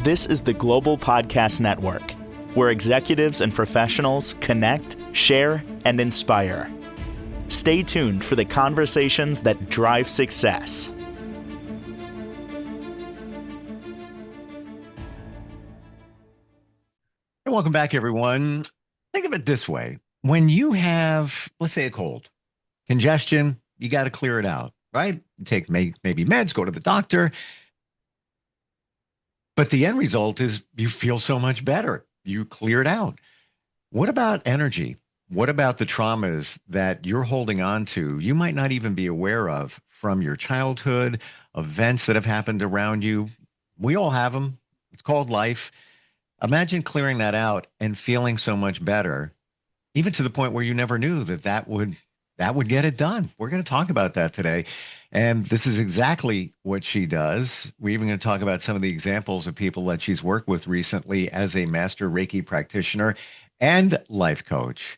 This is the Global Podcast Network, where executives and professionals connect, share, and inspire. Stay tuned for the conversations that drive success. And welcome back, everyone. Think of it this way. When you have, let's say, a cold, congestion, you got to clear it out, right? You take maybe meds, go to the doctor. But the end result is you feel so much better. You clear it out. What about energy? What about the traumas that you're holding on to? You might not even be aware of from your childhood, events that have happened around you. We all have them. It's called life. Imagine clearing that out and feeling so much better, even to the point where you never knew that would get it done. We're going to talk about that today. And this is exactly what she does. We're even going to talk about some of the examples of people that she's worked with recently as a master Reiki practitioner and life coach.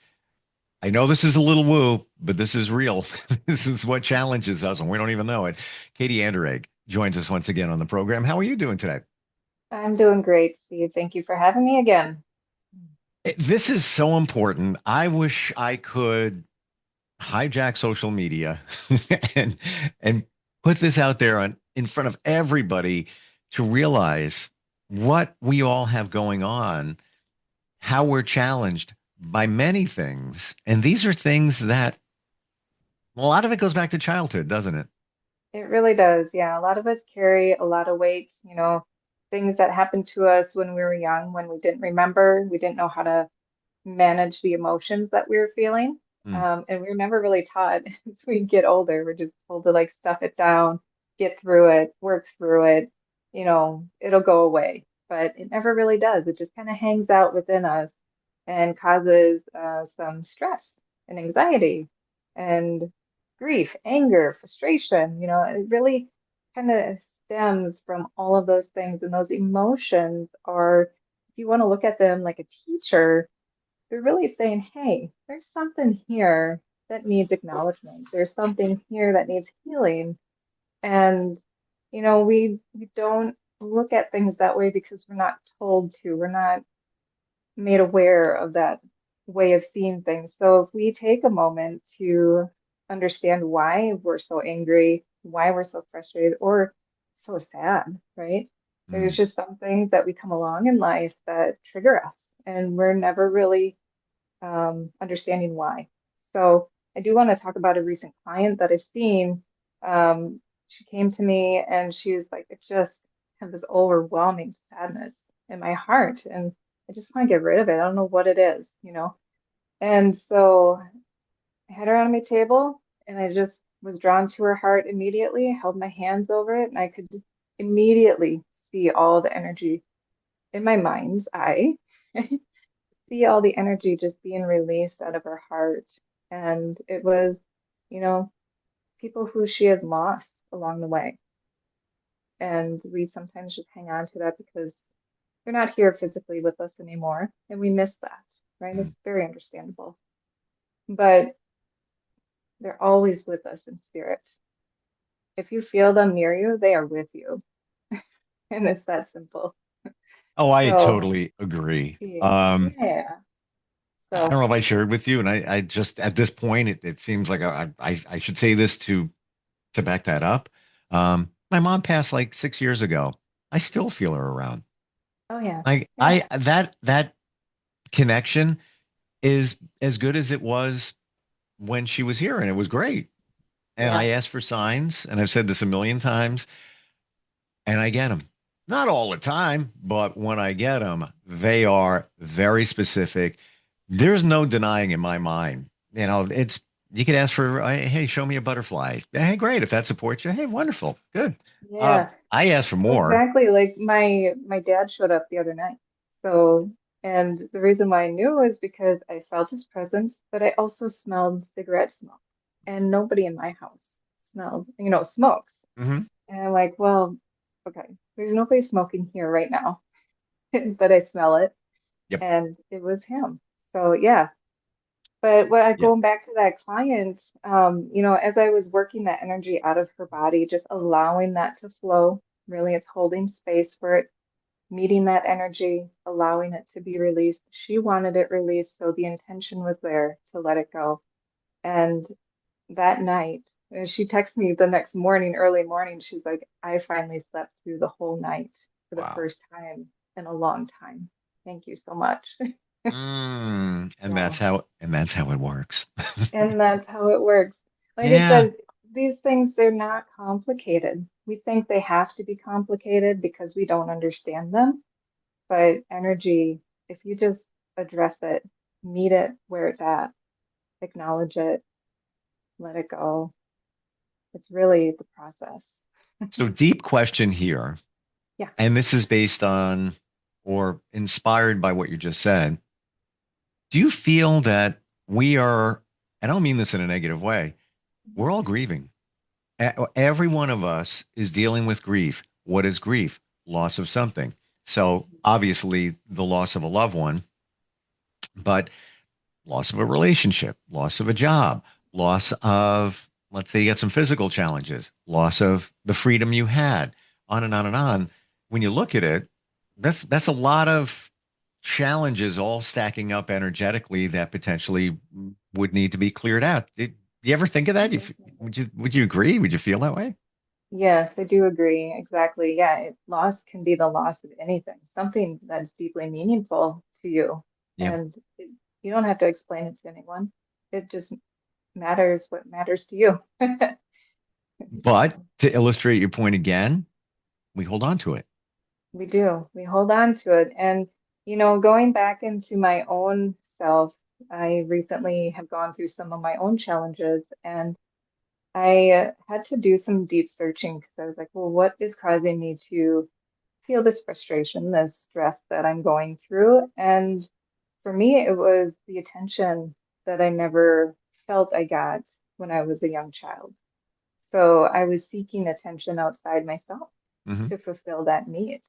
I know this is a little woo, but this is real. This is what challenges us, and we don't even know it. Katy Anderegg joins us once again on the program. How are you doing today? I'm doing great, Steve. Thank you for having me again. This is so important. I wish I could hijack social media and and put this out there on in front of everybody to realize what we all have going on, how we're challenged by many things. And these are things that a lot of it goes back to childhood, doesn't it? It really does. Yeah, a lot of us carry a lot of weight, things that happened to us when we were young, when we didn't remember, we didn't know how to manage the emotions that we were feeling. Mm, And we were never really taught as we get older. We're just told to like stuff it down, get through it, work through it, it'll go away. But it never really does. It just kind of hangs out within us and causes some stress and anxiety and grief, anger, frustration. It really kind of stems from all of those things. And those emotions are, if you want to look at them like a teacher, they're really saying, hey, there's something here that needs acknowledgement. There's something here that needs healing. And, we don't look at things that way because we're not told to. We're not made aware of that way of seeing things. So if we take a moment to understand why we're so angry, why we're so frustrated, or so sad, right? There's mm. just some things that we come along in life that trigger us, and we're never really understanding why. So I do want to talk about a recent client that I've seen. She came to me and she was like, I just have this overwhelming sadness in my heart and I just want to get rid of it. I don't know what it is. And so I had her on my table and I just was drawn to her heart immediately, held my hands over it, and I could immediately see all the energy in my mind's eye. See all the energy just being released out of her heart. And it was, you know, people who she had lost along the way. And we sometimes just hang on to that because they're not here physically with us anymore. And we miss that, right? Mm. It's very understandable. But they're always with us in spirit. If you feel them near you, they are with you. And it's that simple. Oh, I So, totally agree. yeah. I don't So, know if I shared with you, and I just at this point, it seems like I should say this to back that up. My mom passed like 6 years ago. I still feel her around. oh, yeah. Like Yeah. that connection is as good as it was when she was here, and it was great. And I Yeah. ask for signs, and I've said this a million times, and I get them. Not all the time, but when I get them, they are very specific. There's no denying in my mind. It's you could ask for, hey, show me a butterfly. Hey, great. If that supports you, hey, wonderful, good. Yeah. I ask for more. Exactly. Like my dad showed up the other night. So, and the reason why I knew is because I felt his presence, but I also smelled cigarette smoke. And nobody in my house smelled, smokes. Hmm. And I'm like, well, okay, there's nobody smoking here right now, but I smell it. Yep. And it was him. So yeah. But Yeah. going back to that client, as I was working that energy out of her body, just allowing that to flow, really, it's holding space for it. meeting that energy, allowing it to be released. She wanted it released, so the intention was there to let it go. And that night, and she texted me the next morning, early morning, she's like, I finally slept through the whole night for the Wow. first time in a long time. Thank you so much. And Yeah. that's how it works. And that's how it works. Like I Yeah. said, these things, they're not complicated. We think they have to be complicated because we don't understand them. But energy, if you just address it, meet it where it's at, acknowledge it, let it go, it's really the process. So deep question here, Yeah. and this is based on or inspired by what you just said. Do you feel that we are, I don't mean this in a negative way, we're all grieving. Every one of us is dealing with grief. What is grief? Loss of something. So obviously the loss of a loved one, but loss of a relationship, loss of a job, loss of, let's say you got some physical challenges, loss of the freedom you had, on and on and on. When you look at it, that's a lot of challenges all stacking up energetically that potentially would need to be cleared out. Did you ever think of that? Would you agree? Would you feel that way? Yes, I do agree. Exactly. Yeah, loss can be the loss of anything, something that's deeply meaningful to you. Yeah. And you don't have to explain it to anyone. It just matters what matters to you. But So to illustrate your point again, we hold on to it. we do. We hold on to it. And, going back into my own self, I recently have gone through some of my own challenges, and I had to do some deep searching because I was like, well, what is causing me to feel this frustration, this stress that I'm going through? And for me, it was the attention that I never felt I got when I was a young child. So I was seeking attention outside myself Hmm. to fulfill that need.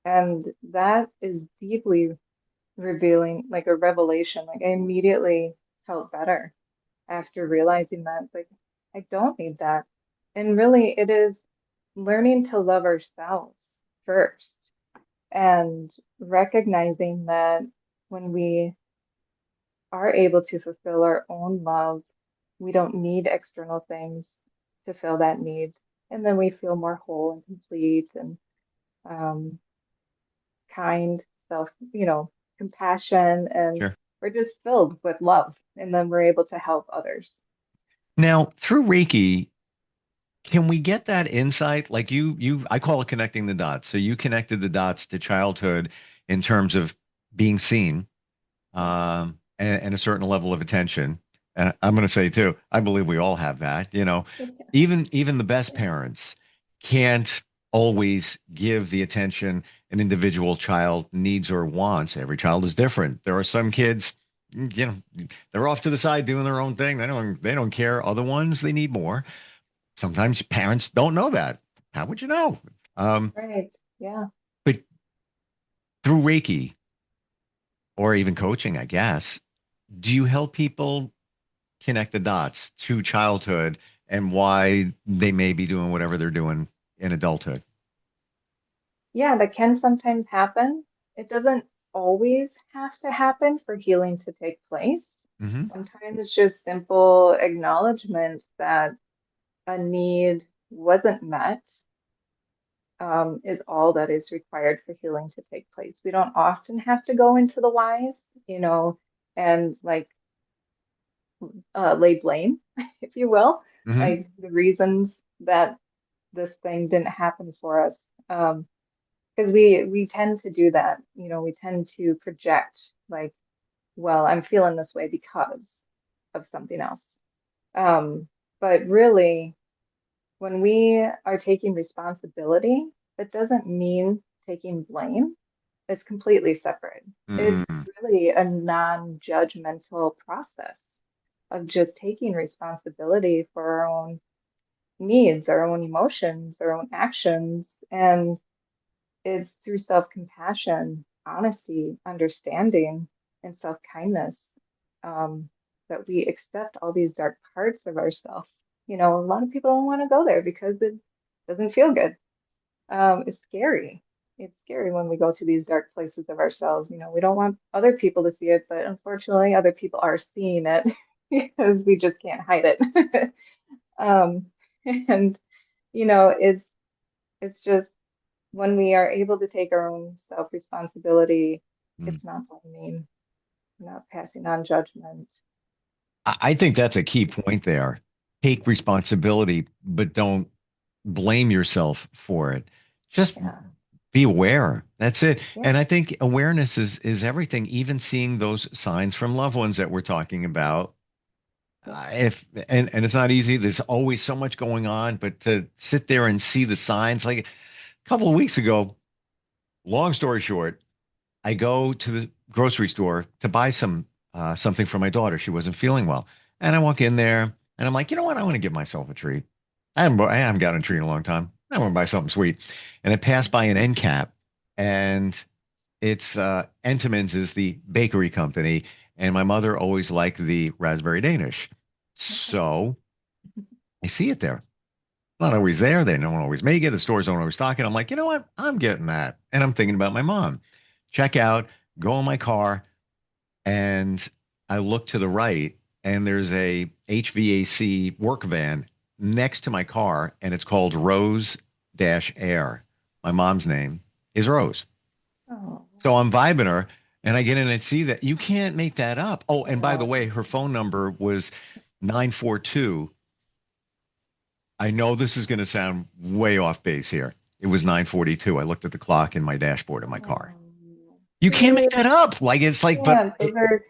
And that is deeply revealing, like a revelation. Like I immediately felt better after realizing that. It's like, I don't need that. And really, it is learning to love ourselves first and recognizing that when we are able to fulfill our own love, we don't need external things to fill that need. And then we feel more whole and complete and um, kind, self, compassion, and Sure. we're just filled with love. And then we're able to help others. Now, through Reiki, can we get that insight? Like I call it connecting the dots. So you connected the dots to childhood in terms of being seen, Yes. and a certain level of attention. And I'm going to say too, I believe we all have that. Yeah. Even the best parents can't always give the attention an individual child needs or wants. Every child is different. There are some kids, they're off to the side doing their own thing. They don't care. Other ones, they need more. Sometimes parents don't know that. How would you know? Um, Right. Yeah. but through Reiki or even coaching, I guess, do you help people connect the dots to childhood and why they may be doing whatever they're doing in adulthood? Yeah, that can sometimes happen. It doesn't always have to happen for healing to take place. Hmm. Sometimes it's just simple acknowledgement that a need wasn't met, is all that is required for healing to take place. We don't often have to go into the whys, and like lay blame, if you will, Hmm. like the reasons that this thing didn't happen for us. Because we tend to do that, we tend to project like, well, I'm feeling this way because of something else. Um, but really, when we are taking responsibility, that doesn't mean taking blame. It's completely separate. It's Mm. really a non-judgmental process of just taking responsibility for our own needs, our own emotions, our own actions. And it's through self-compassion, honesty, understanding, and self-kindness, that we accept all these dark parts of ourselves. A lot of people don't want to go there because it doesn't feel good. It's scary. it's scary when we go to these dark places of ourselves. You know, we don't want other people to see it, but unfortunately, other people are seeing it because we just can't hide it. Um, and it's just when we are able to take our own self-responsibility, Mm. it's not blaming, not passing on judgment. I think that's a key point there. Take responsibility, but don't blame yourself for it. Just Yeah, be aware. That's it. yeah, And I think awareness is everything. Even seeing those signs from loved ones that we're talking about. yeah. If and it's not easy. There's always so much going on, but to sit there and see the signs, like a couple of weeks ago. Long story short, I go to the grocery store to buy something for my daughter. She wasn't feeling well, and I walk in there and I'm like, you know what? I want to give myself a treat. I haven't gotten a treat in a long time. I want to buy something sweet, and I pass by an end cap, and it's Entenmann's is the bakery company, and my mother always liked the raspberry Danish, Okay. so I see it there. Not always there. They don't always make it. The stores don't always stock it. I'm like, you know what? I'm getting that. And I'm thinking about my mom. Check out, go in my car, and I look to the right, and there's a HVAC work van next to my car, and it's called Rose Dash Air. My mom's name is Rose. Oh, So I'm vibing her, and I get in and see that you can't make that up. Oh, and by the no. way, her phone number was 942. I know this is going to sound way off base here. It was 9:42. I looked at the clock in my dashboard of my car. Oh, You can't see, make that up. Like it's like, yeah, those are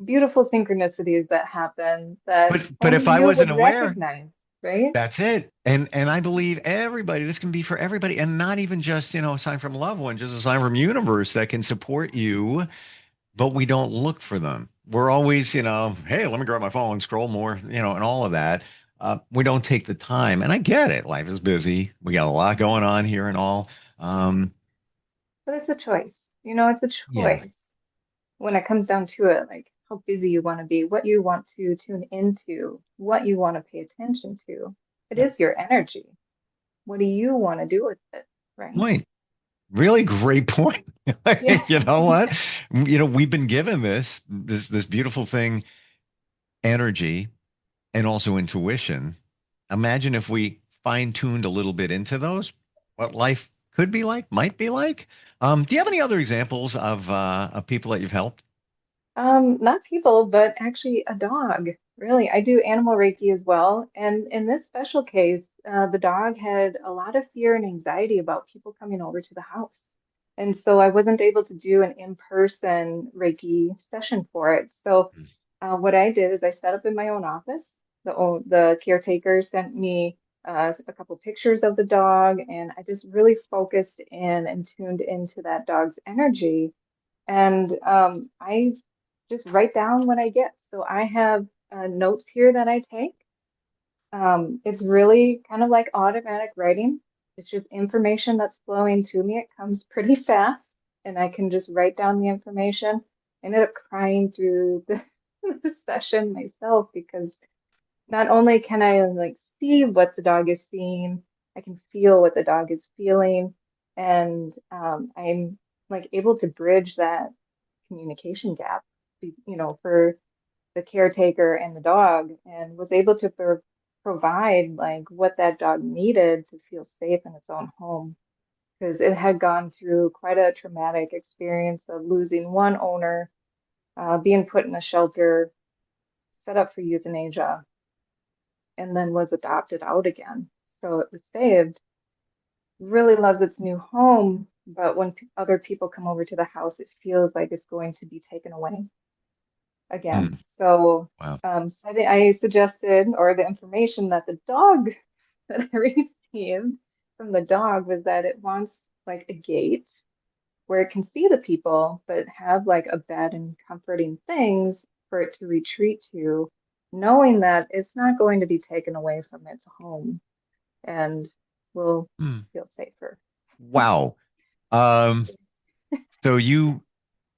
beautiful synchronicities that happen that but only if I you wasn't would aware, recognize, right? that's it. And I believe everybody, this can be for everybody, and not even just, a sign from a loved one, just a sign from universe that can support you, but we don't look for them. We're always, hey, let me grab my phone, scroll more, and all of that. We don't take the time. And I get it. Life is busy. We got a lot going on here and all. Um, But it's a choice. You know, it's a yeah. choice when it comes down to it, like how busy you want to be, what you want to tune into, what you want to pay attention to. It Yeah. is your energy. What do you want to do with it, right? Point. Really great point. Yeah. You know what? We've been given this beautiful thing, energy, and also intuition. Imagine if we fine-tuned a little bit into those, what life could be like, might be like. Do you have any other examples of people that you've helped? Not people, but actually a dog. Really, I do animal Reiki as well. And in this special case, the dog had a lot of fear and anxiety about people coming over to the house. And so I wasn't able to do an in-person Reiki session for it. So what I did is I set up in my own office. The caretaker sent me a couple pictures of the dog, and I just really focused in and tuned into that dog's energy. And I just write down what I get. So I have notes here that I take. It's really kind of like automatic writing. It's just information that's flowing to me. It comes pretty fast, and I can just write down the information. I ended up crying through the session myself because not only can I like see what the dog is seeing, I can feel what the dog is feeling, and I'm like able to bridge that communication gap, for the caretaker and the dog, and was able to provide like what that dog needed to feel safe in its own home because it had gone through quite a traumatic experience of losing one owner, being put in a shelter, set up for euthanasia, and then was adopted out again. So it was saved, really loves its new home, but when other people come over to the house, it feels like it's going to be taken away Hmm. again. So Wow. I suggested, or the information that the dog that I received from the dog was that it wants like a gate where it can see the people, but have like a bed and comforting things for it to retreat to, knowing that it's not going to be taken away from its home and will Hmm. feel safer. Wow. Um, so you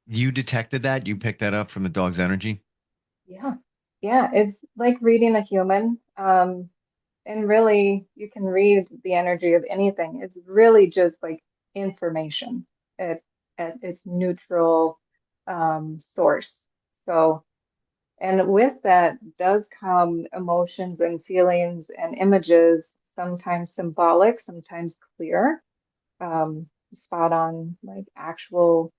detected that? You picked that up from the dog's energy? Yeah. Yeah, it's like reading a human. And really, you can read the energy of anything. It's really just like information at its neutral source. So, and with that does come emotions and feelings and images, sometimes symbolic, sometimes clear, spot on, like actual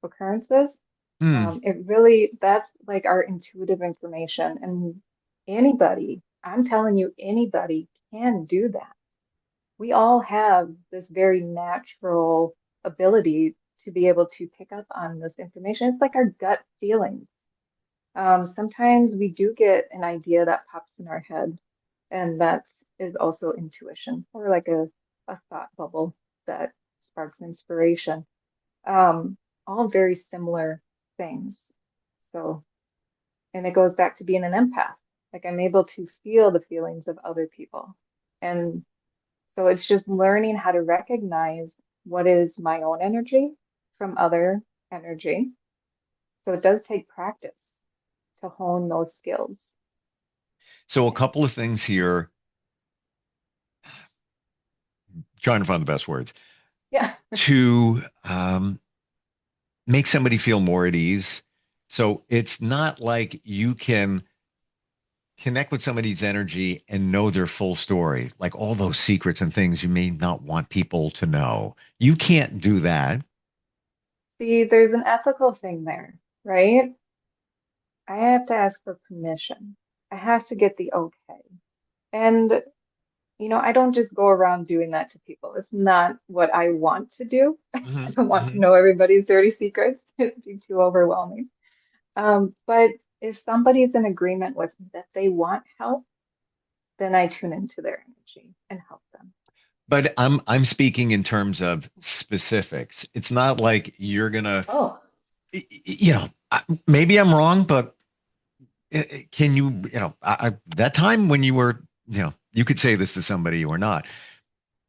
occurrences. Hmm. It really, that's like our intuitive information. And anybody, I'm telling you, anybody can do that. We all have this very natural ability to be able to pick up on this information. It's like our gut feelings. Sometimes we do get an idea that pops in our head, and that is also intuition or like a thought bubble that sparks inspiration. All very similar things. So, and it goes back to being an empath. Like I'm able to feel the feelings of other people. And so it's just learning how to recognize what is my own energy from other energy. So it does take practice to hone those skills. So a Yeah. couple of things here, trying to find the best words Yeah. to make somebody feel more at ease. So it's not like you can connect with somebody's energy and know their full story, like all those secrets and things you may not want people to know. You can't do that. See, there's an ethical thing there, right? I have to ask for permission. I have to get the okay. And I don't just go around doing that to people. It's not what I want to do. I Mhm, don't want to mhm. know everybody's dirty secrets. It'd be too overwhelming. But if somebody's in agreement with me that they want help, then I tune into their energy and help them. But I'm speaking in terms of specifics. It's not like you're gonna, Oh, maybe I'm wrong, but can you, that time when you were, you could say this to somebody or not.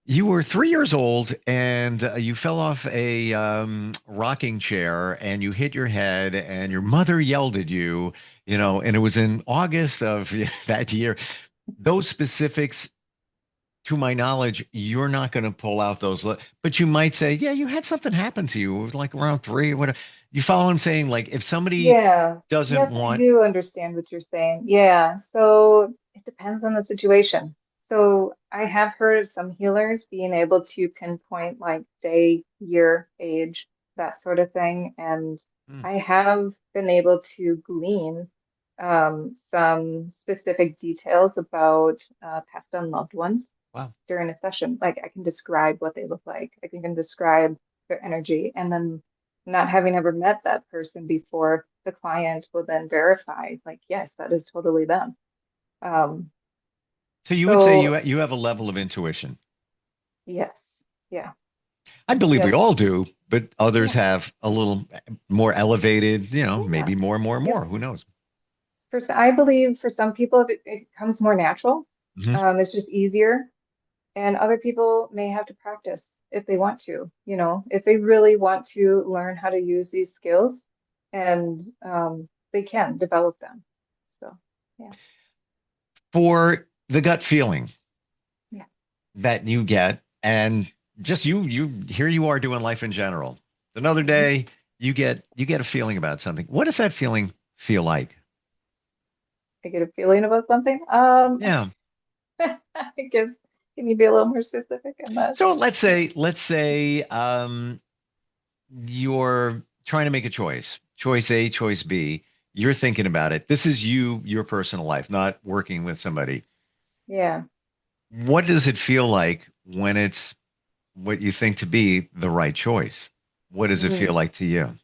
You were 3 years old and you fell off a rocking chair and you hit your head and your mother yelled at you, and it was in August of that year. Those specifics, to my knowledge, you're not going to pull out those, but you might say, yeah, you had something happen to you. It was like around three or whatever. You follow what I'm saying? Like if somebody yeah. doesn't Yes, I want, do understand what you're saying. Yeah. So it depends on the situation. So I have heard of some healers being able to pinpoint like day, year, age, that sort of thing. And hmm, I have been able to glean some specific details about passed on loved ones wow. during a session. Like I can describe what they look like. I can describe their energy. And then not having ever met that person before, the client will then verify, like, yes, that is totally them. Um, So you would say so you have a level of intuition. yes, yeah, I believe we yep, all do, but others yeah, have a little more elevated, yeah, maybe more and more and yep. more. Who knows? I believe for some people it comes more natural. Mhm. It's just easier. And other people may have to practice if they want to, if they really want to learn how to use these skills, and they can develop them. So, yeah, For the gut feeling yeah. that you get, and just here you are doing life in general. Another Mhm. day, you get a feeling about something. What does that feeling feel like? I get a feeling about something. Yeah. I guess, can you be a little more specific in that? So let's say you're trying to make a choice. Choice A, choice B. You're thinking about it. This is your personal life, not working with somebody. Yeah. What does it feel like when it's what you think to be the right choice? What does it feel Mm. like to you?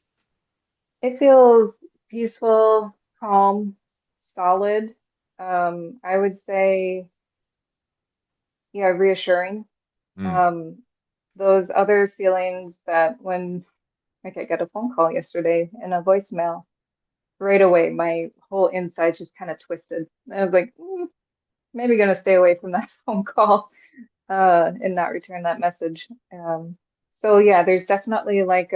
It feels peaceful, calm, solid. I would say, yeah, reassuring. Mm, Um, those other feelings that when, like, I got a phone call yesterday and a voicemail, right away, my whole inside just kind of twisted. I was like, maybe gonna stay away from that phone call, and not return that message. So yeah, there's definitely like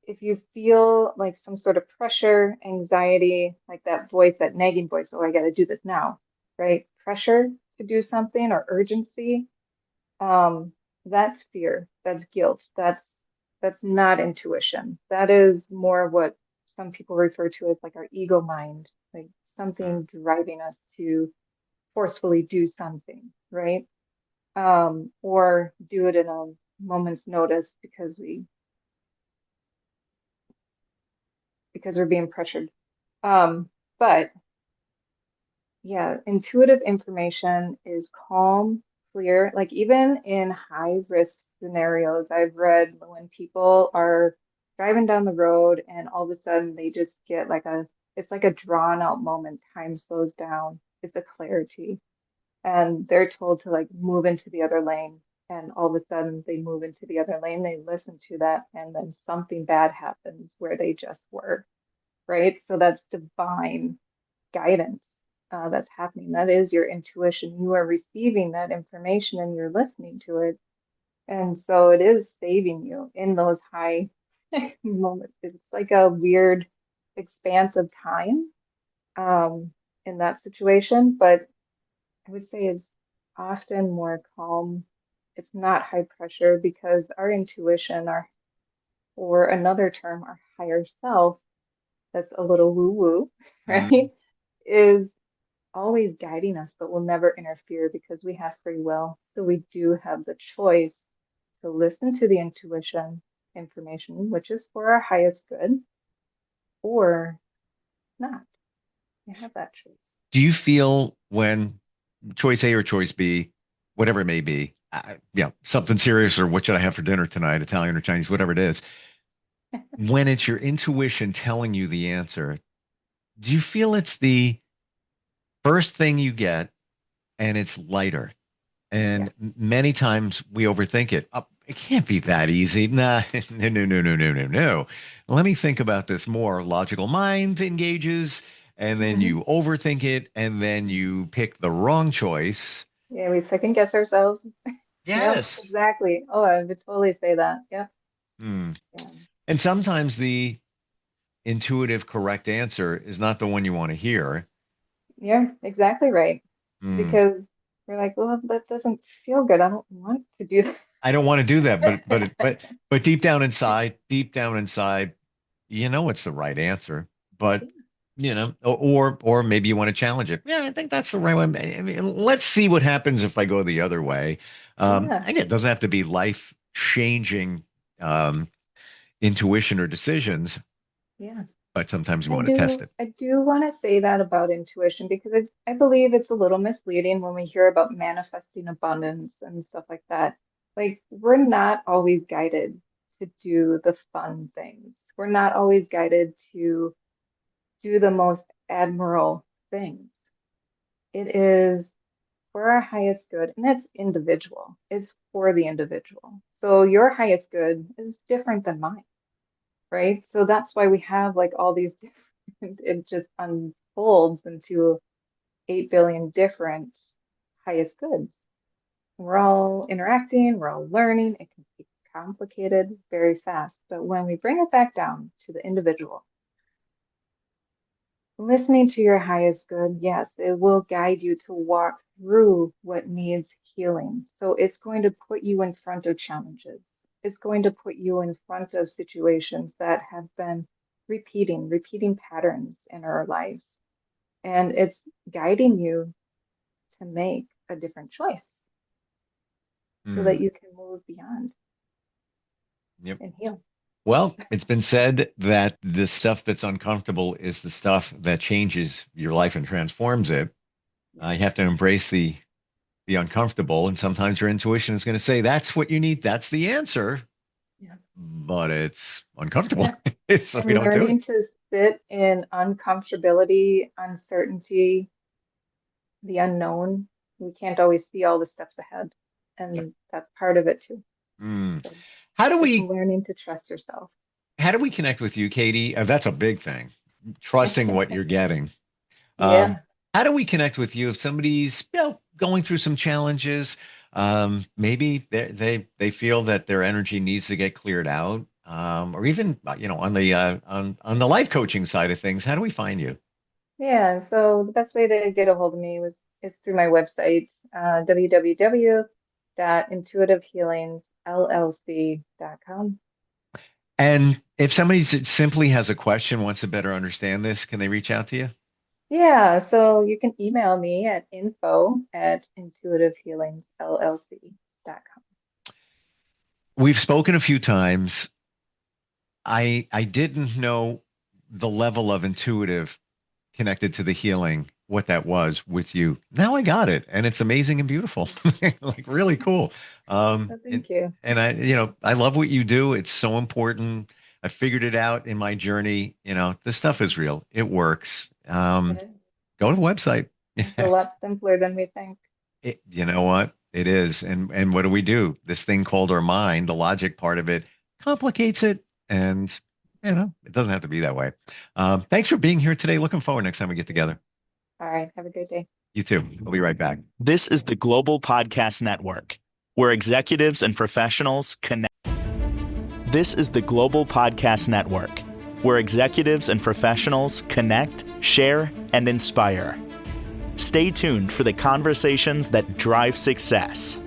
if you feel like some sort of pressure, anxiety, like that voice, that nagging voice, oh, I got to do this now, right? Pressure to do something or urgency, um, that's fear. that's guilt. That's not intuition. That is more what some people refer to as like our ego mind, like something driving us to forcefully do something, right? Or do it in a moment's notice because we're being pressured. But yeah, intuitive information is calm, clear. Like even in high risk scenarios, I've read when people are driving down the road and all of a sudden they just get it's like a drawn out moment. Time slows down. It's a clarity. And they're told to like move into the other lane. And all of a sudden they move into the other lane, they listen to that, and then something bad happens where they just were, right? So that's divine guidance that's happening. That is your intuition. You are receiving that information and you're listening to it. And so it is saving you in those high moments. It's like a weird expanse of time in that situation, but I would say it's often more calm. It's not high pressure because our intuition, or another term, our higher self, that's a little woo woo, Mm. right? Is always guiding us, but will never interfere because we have free will. So we do have the choice to listen to the intuition information, which is for our highest good, or not. You have that choice. Do you feel when choice A or choice B, whatever it may be, something serious or what should I have for dinner tonight, Italian or Chinese, whatever it is, when it's your intuition telling you the answer, do you feel it's the first thing you get and it's lighter? And Yes. many times we overthink it. It can't be that easy. Nah, no, no, no, no, no, no, no. Let me think about this more. Logical mind engages, and then Hmm. you overthink it, and then you pick the wrong choice. Yeah, we second guess ourselves. Yep, Yes. exactly. Oh, I would totally say that. Yep. Hmm. Yeah. And sometimes the intuitive correct answer is not the one you want to hear. You're exactly right. Hmm. Because you're like, well, that doesn't feel good. I don't want to do I don't want to do that, that. but deep down inside, you know it's the right answer. But or maybe you want to challenge it. Yeah, I think that's the right one. I mean, let's see what happens if I go the other way. Yeah. And it doesn't have to be life changing um, intuition or decisions, Yeah. but sometimes you I want to test do, it. I do want to say that about intuition because I believe it's a little misleading when we hear about manifesting abundance and stuff like that. Like, we're not always guided to do the fun things. We're not always guided to do the most admirable things. It is for our highest good, and that's individual. It's for the individual. So your highest good is different than mine, right? So that's why we have like all these different, it just unfolds into 8 billion different highest goods. We're all interacting, we're all learning. It can be complicated very fast. But when we bring it back down to the individual, listening to your highest good, yes, it will guide you to walk through what needs healing. So it's going to put you in front of challenges. It's going to put you in front of situations that have been repeating patterns in our lives. And it's guiding you to make a different choice so that Hmm. you can move beyond Yep. and heal. Well, it's been said that the stuff that's uncomfortable is the stuff that changes your life and transforms it. Yes. You have to embrace the uncomfortable, and sometimes your intuition is going to say that's what you need, that's the answer, Yeah. but it's uncomfortable, Yeah. so we And don't do it. learning to sit in uncomfortability, uncertainty, the unknown. We can't always see all the steps ahead. Yeah. And that's part of it too. Mm. So How do just we learning to trust yourself. how do we connect with you, Katie? That's a big thing. Trusting what you're getting. Um, Yeah. how do we connect with you if somebody's going through some challenges? Maybe they feel that their energy needs to get cleared out, or even on the life coaching side of things. How do we find you? Yeah. So the best way to get a hold of me is through my website, www.katyandandregg.com. www.intuitivehealingsllc.com. And if somebody simply has a question, wants to better understand this, can they reach out to you? Yeah, so you can email me at info@intuitivehealingsllc.com. We've spoken a few times. I didn't know the level of intuitive connected to the healing, what that was with you. Now I got it, and it's amazing and beautiful, like really cool. So And, thank you. and I love what you do. It's so important. I figured it out in my journey. This stuff is real. It works. It is. Go to the website. It's a lot simpler than we think. You know what? It is. And what do we do? This thing called our mind, the logic part of it, complicates it. And, it doesn't have to be that way. Thanks for being here today. Looking forward next time we get together. All right. Have a good day. You too. I'll be right back. This is the Global Podcast Network, where executives and professionals connect. This is the Global Podcast Network, where executives and professionals connect, share, and inspire. Stay tuned for the conversations that drive success.